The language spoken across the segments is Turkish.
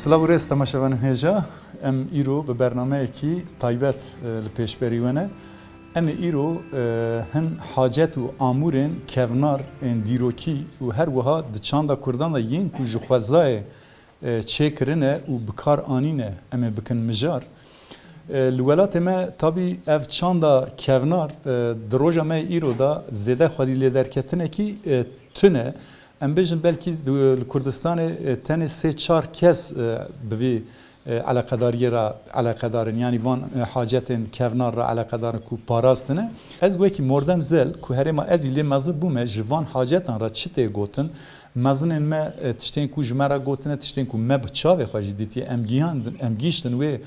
سلاو ریست تماشاوان هجا ام ایرو به برنامه کی تایبت لپیشبریونه ام ایرو هن حاجت و آمورن کونار ان دیروکی و هر وها دچاندا کردان دا ین کو جخوازای چکرنه و بکار آنینه ام بکن مجار الولات ما طبی اف چاندا کونار دروجا ما ایرو دا زده خودی لیدرکتنه کی تنه ام بیشن بلکی کردستان تنه سه چار کس بوی علاقه دارن یعنی وان حاجتن کونار را علاقه دارن کو پاراستنه از وکی مردم زل کو هرما از لی مزه بومه جوان حاجتن را چته گوتن مزنن ما تشتین کو جمرا گوتنه تشتین کو ما بچاوه خواجی دیتی ام گیشتن و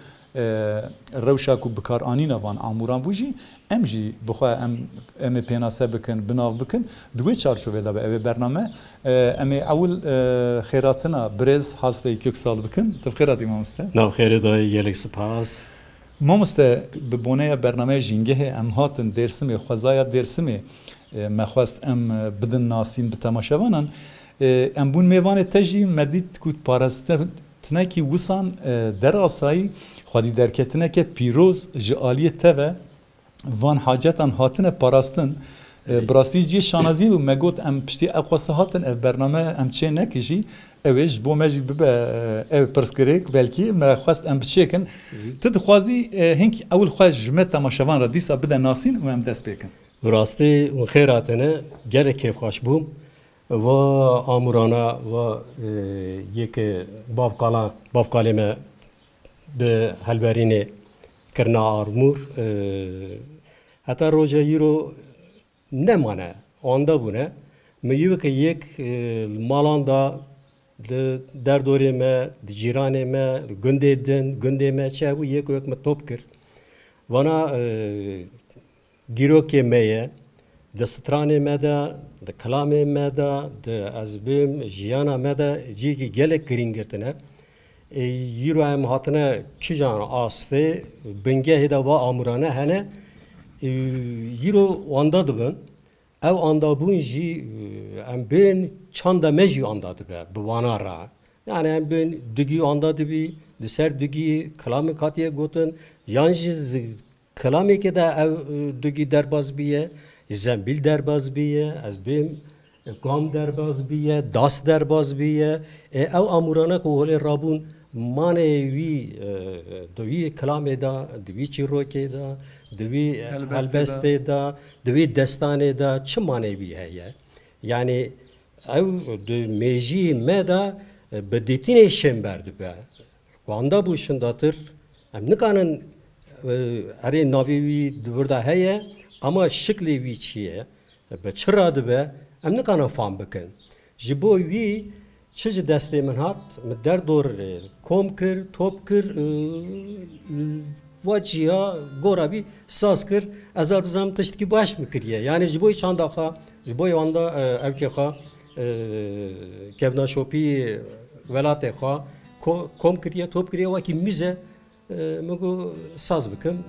روشا کو بکار آنینا وان آموران بوجی ام جی بخوا ام پیناسه بکن بناو بکن دوی چارچوبه دا به برنامه ام اول خیراتنا برز حسب یک سال بکن تفخیرات امام است نو خیر دای یلک سپاس مامست به بونه برنامه جینگه ام هاتن درسمی خوازایا درسمی مخواست ام بدن ناسین به تماشاوانن ام بون میوان تجی مدید کود پاراستن تنکی وسان در آسایی خودی درکتنه که پیروز جالیه توا وان حاجتان هاتنه پاراستن براسی جی شانازی و مگوت ام پشتی اقواسه هاتن اف برنامه ام چه نکشی اوش بو مجی ببا او پرسکریک بلکی ما خواست ام بچیکن تدخوازی هنک اول خواست جمعه تماشاوان را دیسا بده ناسین و ام دست بیکن راستی و خیراتنه گره کیف خوش بوم و آمورانا و یک بافقالی ما به هلبرینه کرنا آرمور حتی روزا یرو نمانه آنده بونه میگه که یک مالان دا در دوره ما جیرانه ما گنده ما چه بود یک ما توپ کرد وانا دیرو که میه دسترانه ما دا د کلام ما دا د ازبیم جیانا ما دا جی کی گلک گرینگرتنه یرو هم هاتنه کجان آسته بنگه هدا و آمورانه هنه یرو واندا دبن او آندا بونجی ام بین چند مجی آندا دبه بوانا را یعنی ام بین دگی آندا دبی دسر دگی کلامی کاتیه گوتن یانجی کلامی که دا او دگی درباز بیه زنبیل درباز بیه از بیم گام درباز بیه داست درباز بیه او آمورانه که هول رابون مانه وی دوی کلامه دا دوی چیروکه دا دوی البسته دا دوی دستانه دا چه مانه وی هیه یعنی او دو میجی مدا بدیتینه شنبرد به واندا بوشن داتر ام نکانن اری ناوی وی دورده هیه اما شکلی وی چیه به چرا دبه ام نکانه فهم بکن جبو وی چه دسته من هات در دور کم کر توپ کر وجیا گورابی ساز کر از ارزم تشت کی باش میکریه یعنی جبوی چند آخا جبوی واندا اوکی خا کبنا شوپی ولات خا کم کریه توپ کریه و کی میزه مگو ساز بکن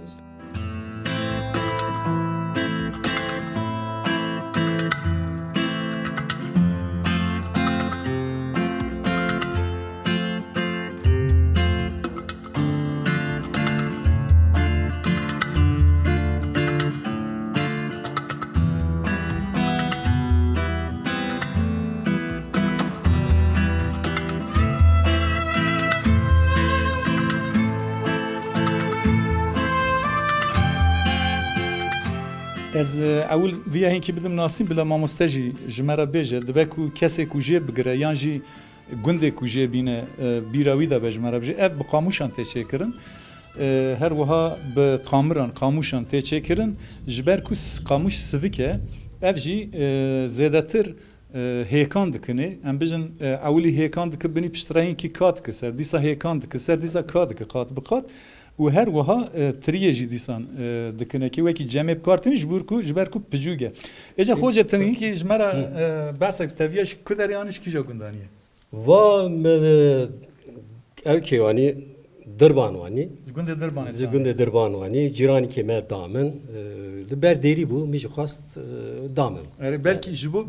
از اول ویا هنکی بدم ناسیم بلا ما مستجی جمره بیجه دبه کو کسی کوجه بگره یانجی گنده کوجه بینه بیراوی دا به جمره بیجه اف بقاموشان تیچه کرن هر وها به قاموشان تیچه کرن جبر کو قاموش سویکه اف جی زیادتر هیکان دکنه ام بیجن اولی هیکان دکه بینی پشترین کی کات کسر دیسا هیکان دکسر دیسا کات دکه قات بقات و هر وها تریجی دیسان دکنه که وکی جمع کارتنی جبر کو پجوگه اجا خوجه تنگی که جمرا بحث تاویاش کدریانش کی جا گندانیه و او کیوانی دربانوانی گنده دربانه گنده دربانوانی جیرانی که ما دامن لبر دیری بو میشه خواست دامن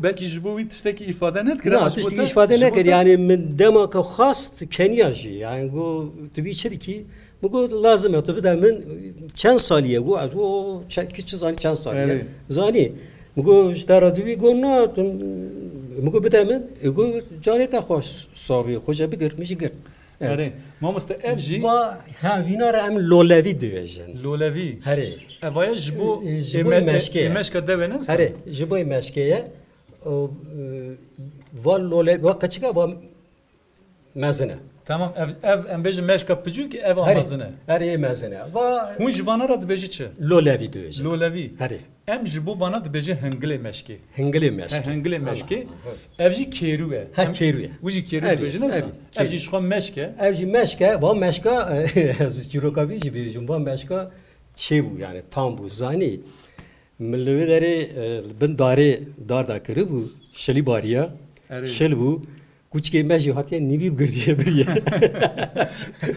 belki جبوی تشتکی ifade net نه تشتی ifade نکرد یعنی من دما که خواست کنیاجی یعنی گو تبی چه کی مگو لازمه تو بدم من چند سالیه گو از او کیچ زانی چند سالیه زانی مگو اشترا دوی گو نه مگو بدم من گو جانی تا خوش ساوی خوشا بگیر میشه گرد آره ما مست افجی با ها وینا را ام لولوی دویژن لولوی هره اوای جبو مشکه دوه نفس هره جبو مشکه و لولوی و قچگا و مزنه tamam ev em bejim meşka pıcuk ev amazine هره مزنه و hun jvana ra dibêjî çi لولوی دویژن lolevî هره em ji bo vana dibêjî hingilê meşkê هنگلی مشکی hingilê meşkê ev jî kêrû e ha kêrûye wî jî kêrû dibêjî nefsa ev jî ji xwe meşke ev jî meşke va meşka ez çîrokavî jî bêjim va meşka çê bû yani tam bû zanî milli derê bin darê dar da kiribû şelî bariya şel bû Kuçke meci hatiye nivi girdiye biriye.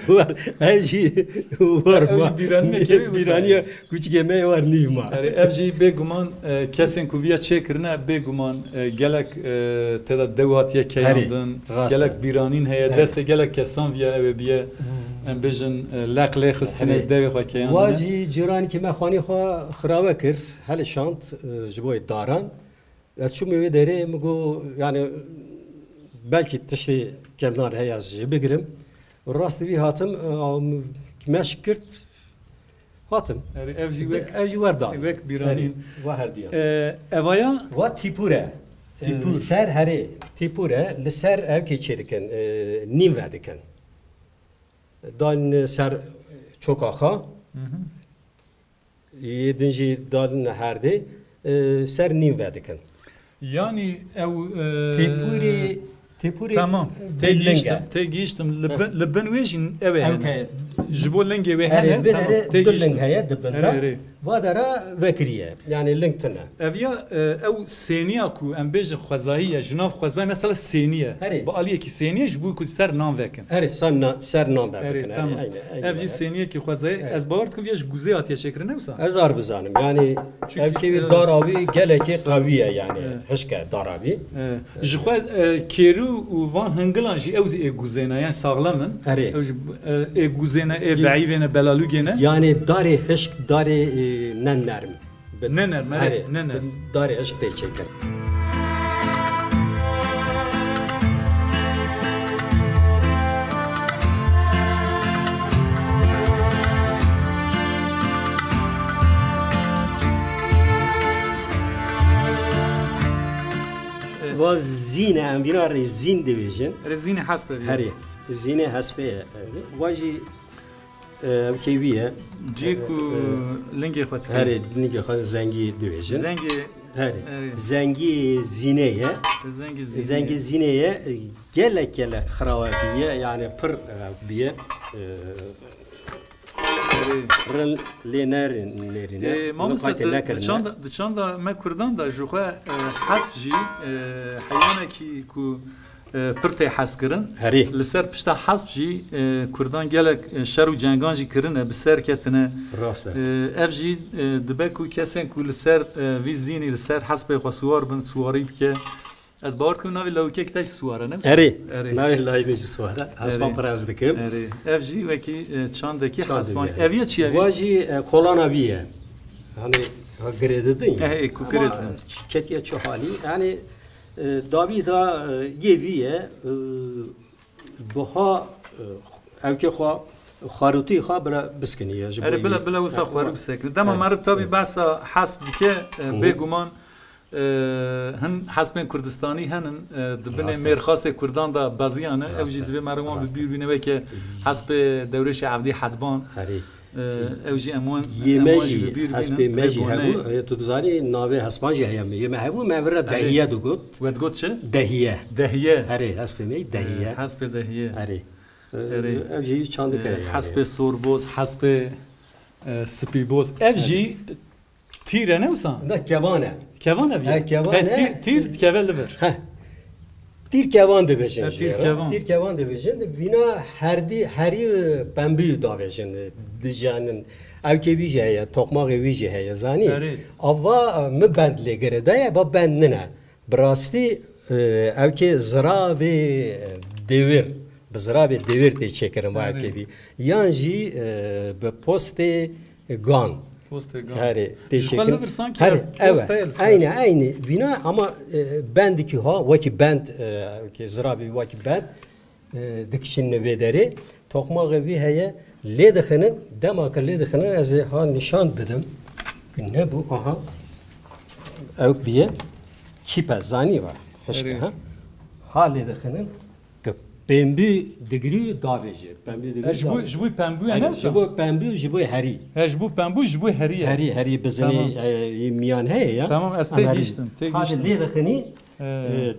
Var evji var evji biraniye kuçke me var nivma. Evji beguman kesin kuviya çekirne beguman gelek teda devatiye keyandın gelek biranin heye deste gelek kesan viya eve biye em bejin laqle xistine devi xwe keyandın. Vaji ciran ki me xani xwe xirawe kir hel şant jiboy daran. Ez çume ve dere mgo yani belki tişli kemnar heyazcı bigirim. Rastı bir hatım meşkirt hatım. Evci var da. Evek biranin. Var diyor. Evaya. Va tipure. Ser heri tipure li ser ev keçeriken nim verdiken. Dan ser çok axa. Yedinci dalın herdi ser nim verdiken. Yani ev Tepuri tamam. Tegiştim. Libben vejin eve. Okay. Jibo lenge ve hene. Tamam. Tegiştim. Heye dibenda. Vadara vekriye. Yani linktine. Evya ev seniya ku em bejin xwazahiye jinav xwazay mesela seniye. Bu aliye ki seniye jibo ku ser nam vekin. Evet ser nam vekin. Tamam. Evji seniye ki xwazay ez bawart ku viej guze atiye şekri ne usa? Ez arbizanım. Yani ev ki daravi geleki qaviye yani. Hışke daravi. Jixwa keru u van hangilan ji ew e guzena yani sağlamın. E guzena e baivene belalugene. Yani dari hışk dari nenlerim. Nener, nener. Dari hışk de çeker. و زینه هم بینا زین دیویژن زینه حسبه هری زینه حسبه واجی کیویه جیکو لنگی خود هری لنگی خود زنگی دیویژن زنگی هری زنگی زینه زنگی زینه گله گله خرابیه یعنی پر بیه لينارين مامس دچان دا ما کردان دا جوخه حسب جی حیانه کی کو پرته حس کرن لسر پشتا حسب جی کردان گلک شر و جنگان جی کرنه بسر کتنه اف جی دبکو کسن کو لسر وی زینی لسر حسب خسوار بن سواری بکه از باور کنم ناوی لوکی کتاش سواره نه؟ ناوی لایبی سواره. اسبان پراز دکم. اف جی وکی چاندکی اسبان. اویه چیه؟ واجی کولانا بیه. hani grededin. Grededin. Ketiye çahali. Yani davi da yeviye buha evke xwa خاروتی خا بلا بسکنیه. بلا وسا خارو بسکن. دام معرف تابی بس حسب که بگمان هن حسب کردستانی هنن دبن مرخاص کردان دا بازیانه اوجی دوی مرمان ببیر بینه که حسب دورش عبدی حدبان اوجی اموان یمجی حسب مجی هبو تو دزانی ناوی حسبانجی هیم یم هبو مبر دهیه دو گوت ود گوت چه دهیه هری حسب می دهیه حسب دهیه هری اوجی چند که حسب سوربوز حسب سپیبوز اوجی تیره نه وسان نه کوانه Kevana bir. Kevane. Tir kevel ver. Tirkevan dibêjin. Tirkevan. Tirkevan dibêjin. Vîna herî pembî davêjin dijanin. Evkê jî heye, tokmaxê wî jî heye zanî. Ava min bend lêgire daye, ava bend nine. Bi rastî evkê ziravê devir, bi ziravê devir tê çêkirin va evkê wî. Yan jî bi postê gan. Herê tê çêkirin. Herê evet. Aynı. Vîna ama bendikî ha, wekî bend, ziravê wekî bend dikişin vê derê. Tokmaxê wî heye. Lê dixinin, demaka lê dixinin ez ê ha nîşan bidim. Ne bu? Aha. Ew biye kîpe zanî var. Hişke ha. Ha lê dixinin ki pembû digirî davêjî. Pembû digirî. Ji bo pembû ne? Ji bo pembû ji bo herî. Ji bo pembû ji bo herî. Herî bizinî miyan heye ya. Tamam ez tê giştim. Ha lê dixinî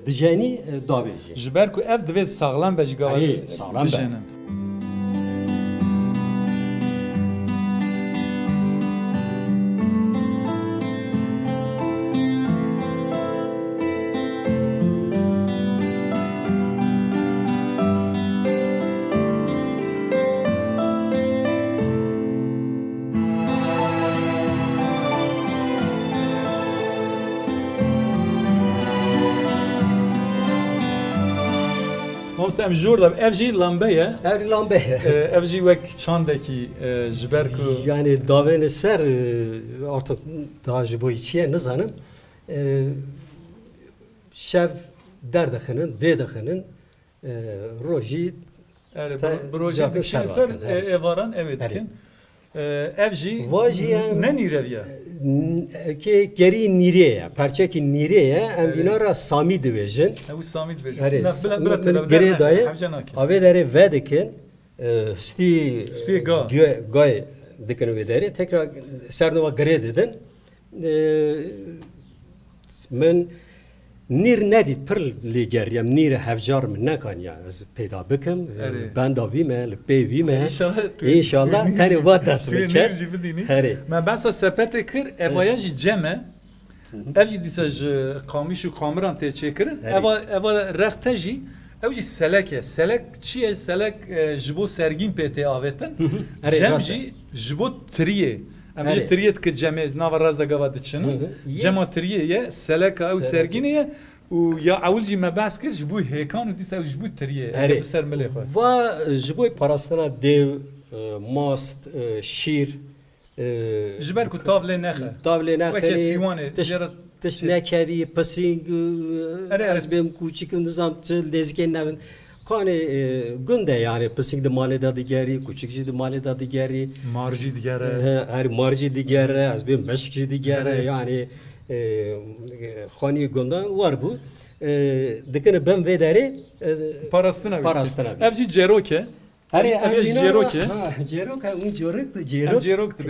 dijenî davêjî. Ji ber ku ev divê sağlam be ji gava. Sağlam be. Em jor da ev jî lambe ye. Ev lambe ye. Ev jî wek çandekî ji ber ku yani davên ser artık daha ji bo çiye nizanim. Şev derdixinin, vê dixinin rojî rojî dikişin ser evaran ev dikin. Ev jî ne nîreviye? Ki gerî nîreye, perçekî nîreye em bînara Samî dibêjin. Ew Samî dibêjin. Gerê daye avê derê ve dikin stî gay dikin wê derê tekrar sernova gerê didin. Min nîr nedît pir lê geriyem nîre hevcar min nekan ya ez peyda bikim benda vî me li pê vî me înşallah tenê va dest bike herê me besa sepetê kir evaya jî cem ev jî dîsa ji qamiş û qamiran tê çêkirin eva rexte jî ew jî selek e selek çi ye selek ji bo sergîn pê tê avetin cem jî ji bo tiriyê em jî tiriyê dike cemê nava raz da gava diçinin cema tiriyê ye seleka ew sergînê ye û ya ewl jî me behs kir ji bo hêkan û dîsa ew ji bo tiriyê ser milê xwe va ji bo parastina dêw mast şîr ji ber ku tav lê nexe tav lê weke sîwanê tiş nekevî pisîng ez bêm kûçik nizam lêzikên nevin kanê gund e yani pisîng di malê da digerî kûçik jî di malê da digerî mar jî digere her mar jî digere ez bêm meşk jî digere yani xanî gundan war bû dikine bem vê derê parastina ev jî cerok e ev jî cerok e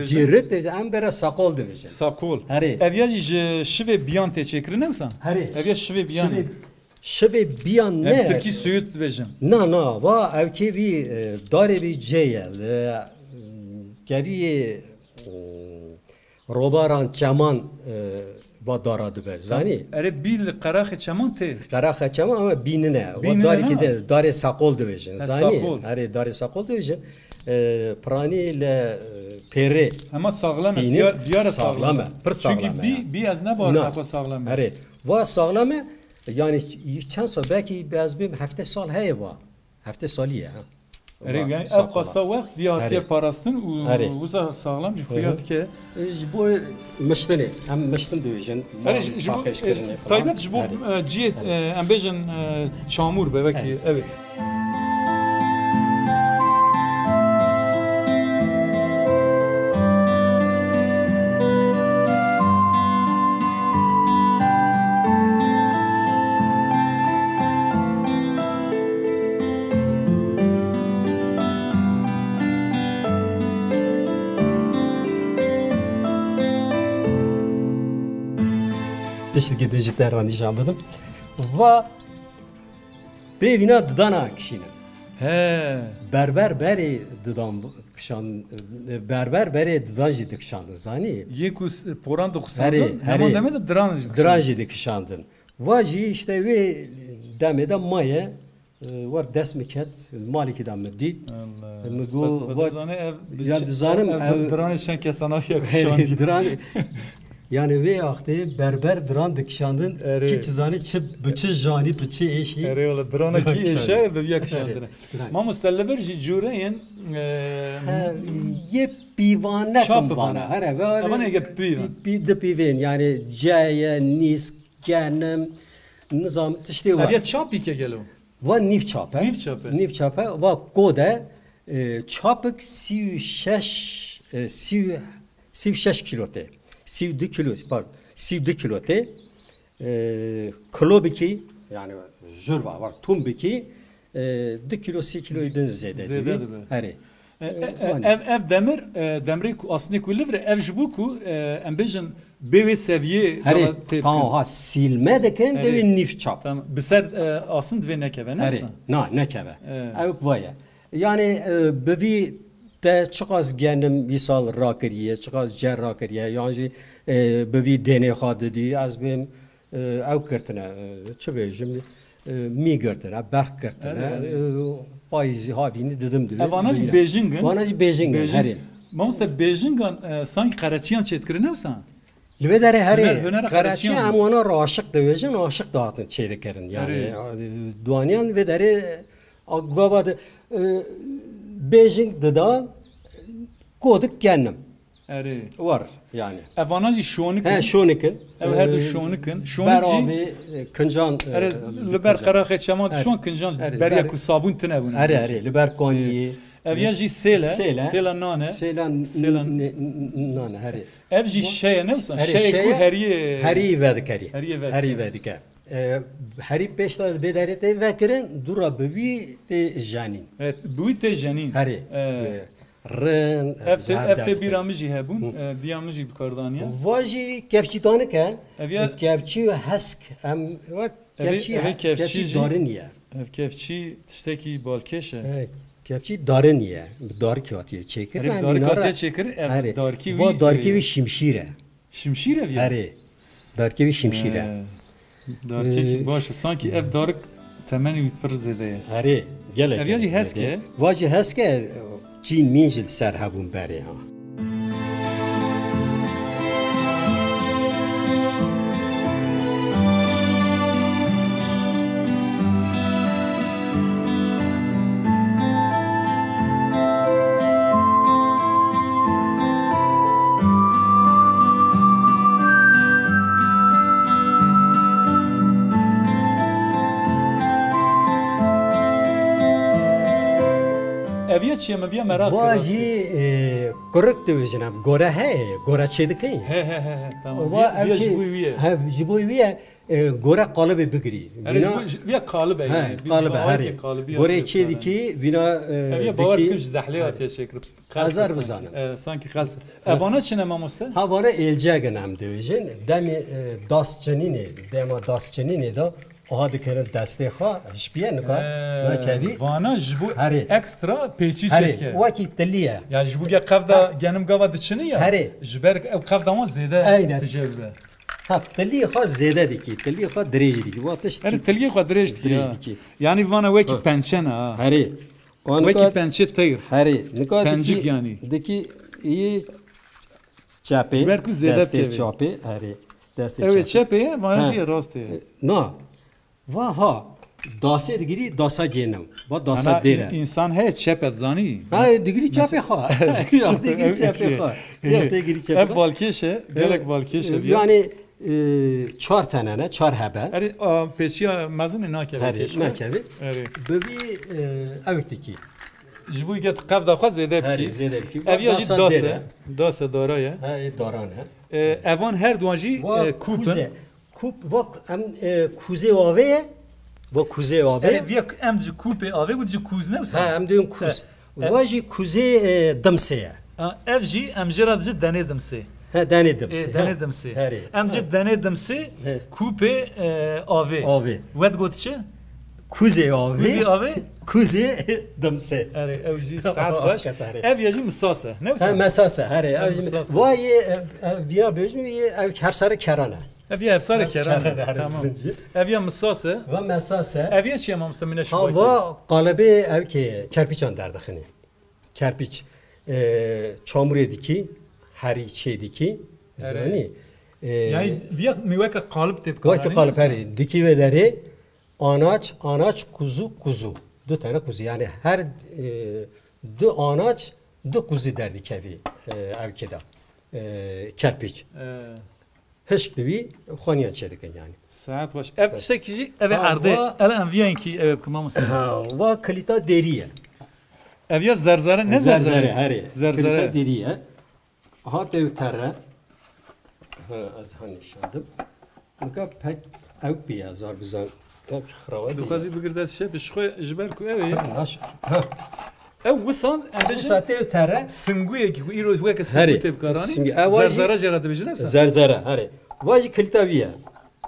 cerok de em bera sakol dibêjin sakol ev ya jî ji şivê biyan tê çêkirin newsa ev ya şivê biyan şivê biyan ne Tirkî Sûyûd dibêjin na va ev kevî darê vî ceye kevî robaran çeman va dara dibe zanî bî li qeraxê çeman tê qeraxa çeman ama bînine va darê de darê sakol dibêjin zanî herê darê sakol dibêjin pranî le pêrê hema sağlam diyara sağlam pir sağlam çünkü bî ez nebarim sağlam herê va sağlam e yani çend sal belki bez bim hefte sal heye va hefte saliye ha ev qasa wext diyatiye parastin û wisa sağlam ji xuya dike ji bo miştinê em miştin dibêjin taybet ji bo ciyê em bêjin çamûr be wekî ev Tişteki dijitler randişan bidim. Va bevina didana kişinin. He. Berber beri didan kişan berber beri didan jidi kişandın zani. Yekus poran da kısandın. Hemen deme de dran jidi. Dran jidi kişandın. Va ji işte ve دمه ده مایه ور دست میکرد مالی که دم دید میگو yani دزانم دران şen kesana yakışan دران yani ve akte berber duran dikşandın ki çizani çı bıçı jani bıçı eşi eyvallah drana ki eşe ve yakışandın ma mustellever ji jureyin ye pivane kumbana hare ve ama ne gep pivan de pivin yani caya nis genem nizam tişte var ya çapi ke gelo ve nif çape nif çape ve kode çapık siu şeş kilote siu 2 kilo pardon siu 2 kilote kilo biki yani jurva var tum biki 2 kilo 3 kilo idin zede hare ev demir demri aslında ku livre ev jbuku embejin bewe seviye tamam ha silme deken de nif çap tamam bised aslında ve nekeve neyse na nekeve ev vaya yani bevi de çok az gendim misal rakiriye çok az cer rakiriye yani bevi dene xadidi az bim ev kertine çebejim mi kertine berk kertine payzi havini dedim dedi vanaj Beijing'in vanaj Beijing'in herin mamsta Beijing'in sanki Karachiyan çetkirine misin Lüvedere heri Karachi hem ona raşık devecin raşık dağıtın çeyrekerin yani duanyan ve deri agvabadı Beijing dıda koduk kendim var yani evanajı şonikin şonikin her du şonikin şonici kıncan liber karaxe çama şon kıncan beriya ku sabun tine bunu liber koniyi evyaji sela nane nane heri evji şeye ne olsa şeye ku heri vedikeri heri vedike heri 5 tane bedarete vekirin dura bebi te janin evet bu te janin heri ren efte biramıcı hebun diyamıcı bir kardaniye vaji kefçitane ke kefçi hesk em kefçi darin ya kefçi tişteki balkeşe kefçi darin ya dar kağıtıya çekir dar kağıtıya çekir darki vi darki vi şimşire şimşire heri darki vi şimşire darki baş sanki ev darık temeni bitper zede heri gelek evyaji heske vaji heske Çin minjil serhabun beri ha. Eviye çiğme merak ediyorum. Vaji korrekt diyorsun. Gora he, gora çedik he. Tamam. Viye jibuiye. He, jibuiye gora kalıbı bigri. Viye kalıbı. He, kalıbı her. Gora çediki vina. Viye bavar kimse dahliyat teşekkür. Kazar bizanım. Sanki kalsın. Evana çine mamusta? Ha bana elcegen hem diyorsun. Demi das çenini, dema das çenini da. Aha dikerin desteği ha, hiçbir neka. Nakevi. Vana jibu ekstra peçi çetke. Vakit deliye. Yani jibu ya kavda genim gava dıçını ya. Jiber kavda ama zede tecrübe. Ha deliye ha zede diki, deliye ha derece diki. Bu ateş. Deliye ha derece diki. Yani vana vaki pençen ha. Vaki pençe tayır. Neka pencik yani. Diki iyi çape. Jiber ku zede çape. Evet çape vana şey rastı. Na. Vaha dasa digri dasa genem. Va dasa dere. İnsan he çepet zani. Ha digri çape ha. Ya digri çape ha. Ya digri çape. Hep balkeşe, gerek balkeşe. Yani 4 tane ne 4 hebe. Eri peçiya mazın nakeve. Hadi nakeve. Bebi avtiki. Jibu get qavda xaz zede bki. Zede bki. Eviya jid dasa daraya. Ha daran ha. Evan her duanji kupen. Kup vak em kuze ave va kuze ave evet vak em ji kupe ave bu ji kuz ne ha em diyorum kuz vaji kuze damse ev ji em jira ji denedimse ha denedimse em ji denedimse kupe ave vad gotçe kuze ave kuze damse ev ji saat baş ev ya ji misasa ne ha misasa ev vay via bejmi ev hepsare kerane Eviye efsane kerane. Tamam. Eviye misase. Ve mesase. Eviye çiye mamsta mine şu. Hava kalıbı ev ki kerpiçan derdi kerpiç çamur ediki her içediki zani yani viye miveke kalıp tepki vakti kalıp her diki ve deri anaç kuzu 2 tane kuzu yani her 2 anaç 2 kuzu derdi kevi evkeda kerpiç hiç gibi xaniyan çedikin yani saat baş ev tiştekici eve ardı ele enviyenki ev kıma musta va kalita deriye eviye zerzare ne zerzare heri zerzare deriye ha devtere az hani şadım muka pek ev biya zar bizan pek xrawa dukazi bigirdes şey bişxoy jber ku evi naş ev wisan bu saatte devtere singuye ki iroz weke singu tepkarani zerzare jerate bijin efsa zerzare heri vaji kalita biya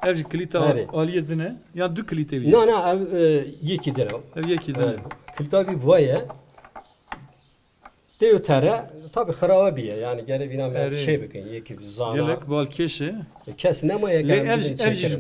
ev klita aliye dine ya du klite biya na ev yeki dere ev yeki dine kalita bi vaya devtere tabi xrawa biya yani gene bina şey bakın yeki zana gelek balkeşe kes nemaya ev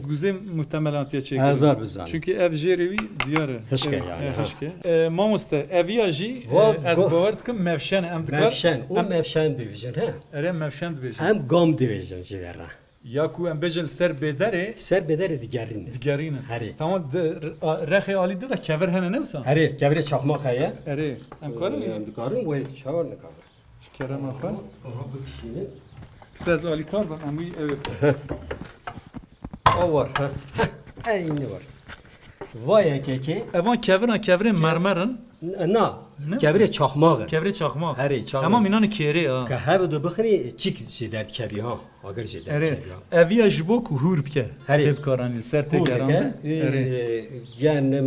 güzel muhtemelen tiye çekiyor azar bizan çünkü ev jerevi diyarı hışke yani hışke mamusta eviyaji az bavartkum mevşen emdikar mevşen division ha ere mevşen division hem gam division jivera ya ku em bejel ser bedere digerin heri tamam rehe ali de kever hene nevsan heri kevre çakmak haya ere em karım emdikarım ve çavar ne kadar kerem axa Siz ali kar ben em evet o var ha aynı var vay keke evan keverin mermerin na kevre çakmak kevre çakmak heri çakmak ama minan kere ha ka have do bkhni çik şey dert kebi ha agar şey dert kebi ha eviya jbok hur bke tep karan serte garan yani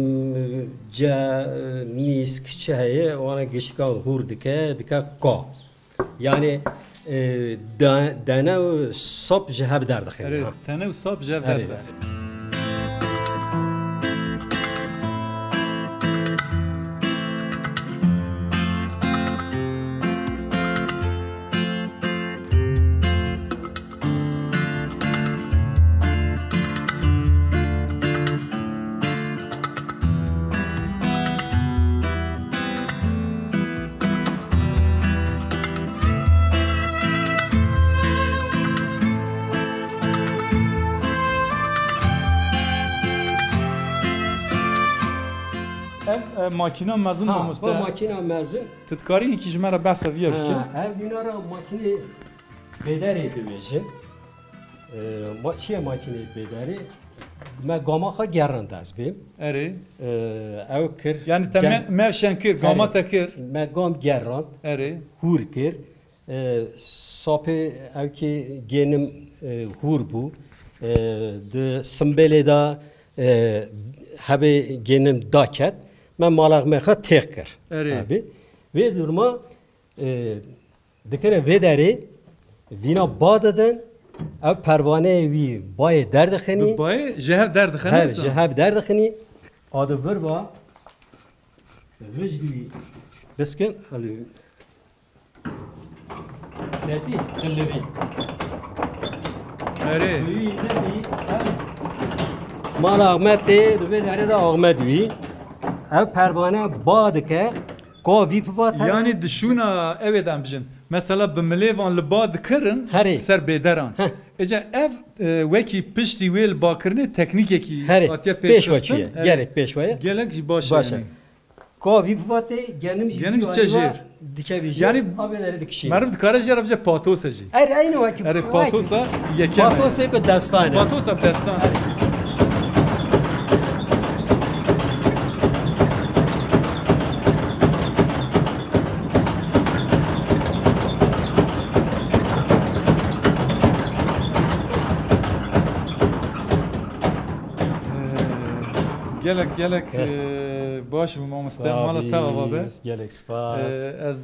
ja nisk çaye ona geçka hur dike ko yani dana sop jehab derdi evet dana sop jehab derdi makine mezun olmuştu. Bu makine mezun. Tıtkari iki jmera bahsa viye bike. Ev binara makine bederi division. Çiye makine bederi. Me gamaxa gerrand az bim. Eri. Ev kir. Yani te mevşen kir, gama te kir. Me gam gerrand. Eri. Hur kir. Sapı ev ki genim hur bu. De simbele da habe genim daket. Ben malak mekha tekir. Abi. Ve durma dikene vederi vina badeden ev pervane vi bay derdixini. Bay cehev derdixini. Her cehev derdixini. Adı verba. Vej gibi. Besken hadi. Nedi? Dillevi. Eri. Nedi? Mal Ahmet de vederi de Ahmet vi. Ev pervane badike ko vipvat yani dişuna evet amcın mesela bimlevan li bad kirin ser bederan ece ev weki pişti wel bakırne teknik ki atiye peşvaki gerek peşvaya gelek başa ko vipvat genim çejer dikevici yani haberleri dikişi marif karajer abje patosaji aynı vakit patosa yeken patosa be dastan patosa dastan gelek باش مامسته مال تا بابه gelek spas از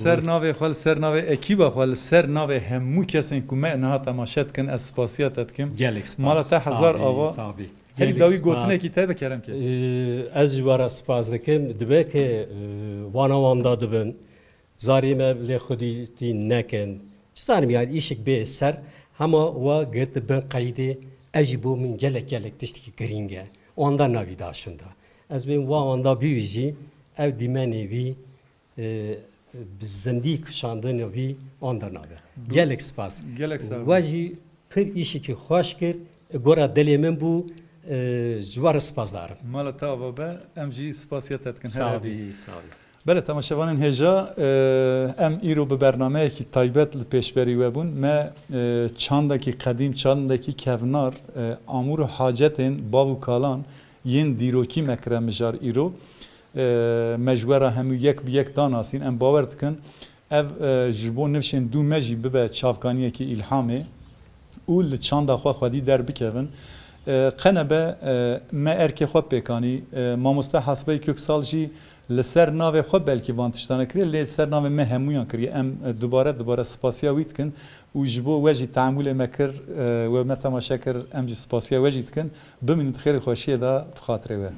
سر ناوی خال سر ناوی اکیبا خال سر ناوی همو کسین کو ما نه تماشات کن اسپاسیات اتکم gelek spas مال تا هزار آوا هلی داوی گوتنه کی تابه کرم که از جوار سپاس دکم دبه که وانا واندا دبن زاری مبل خودی تی نکن استانم yani işik be ser هما و گرت بن قیده اجی بو من گلک تشتی که گرینگه آندا نبی داشتنده از بین و آندا بیویجی او دیمنی بی زندگی کشاندن بی آندا نبی گلک سپاس واجی پر ایشی که خوش کرد گورا دلی من بو جوار سپاس دارم مالا تا به امجی سپاسیت کن ساوی بله تماشاوان هجا ام ایرو به برنامه کی تایبت پیشبری و بون ما چاندکی قدیم چاندکی کونار امور حاجتن بابو کالان ین دیروکی مکرم جار ایرو مجوره همو یک داناسین ام باور کن اف جبون نفشن دو مجی به چافکانیه کی الهامه اول چاندا خودی در بکن قنبه ما ارکی خوب بکانی ماموسته حسبه ککسال جی لسر ناو خوب بلکی وانتشتانه کری لسر ناو ما همویان کری ام دوباره سپاسیا وید کن و جبو وجی تعامل مکر و ما تماشا کر ام جی سپاسیا وجید کن بمینید خیر خوشیه دا بخاطره و